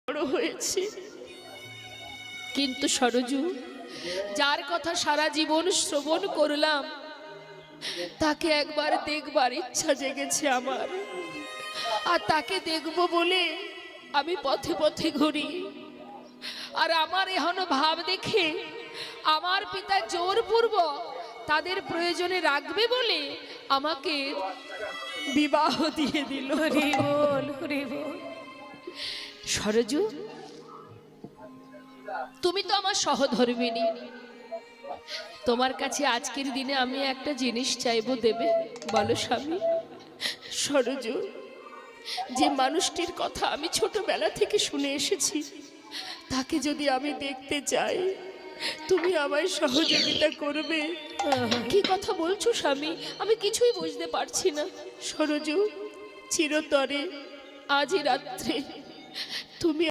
বড় হয়েছি। কিন্তু সরজু, যার কথা সারা জীবন শ্রবণ করলাম, তাকে একবার দেখবার ইচ্ছা জেগেছে আমার। আর তাকে দেখব বলে আমি পথে পথে ঘুরি। আর আমার এহন ভাব দেখে আমার পিতা জোরপূর্বক তাদের প্রয়োজনে রাখবে বলে আমাকে বিবাহ দিয়ে দিল। হরি বল, হরি বল। সরজু, তুমি তো আমার সহধর্মিণী। তোমার কাছে আজকের দিনে আমি একটা জিনিস চাইবো, দেবে? বলো স্বামী। সরজু, যে মানুষটির কথা আমি ছোটবেলা থেকে শুনে এসেছি, তাকে যদি আমি দেখতে চাই, তুমি আমায় সহযোগিতা করবে? কি কথা বলছো স্বামী? আমি কিছুই বুঝতে পারছি না। সরজু, চিরতরে আজই রাত্রে তুমি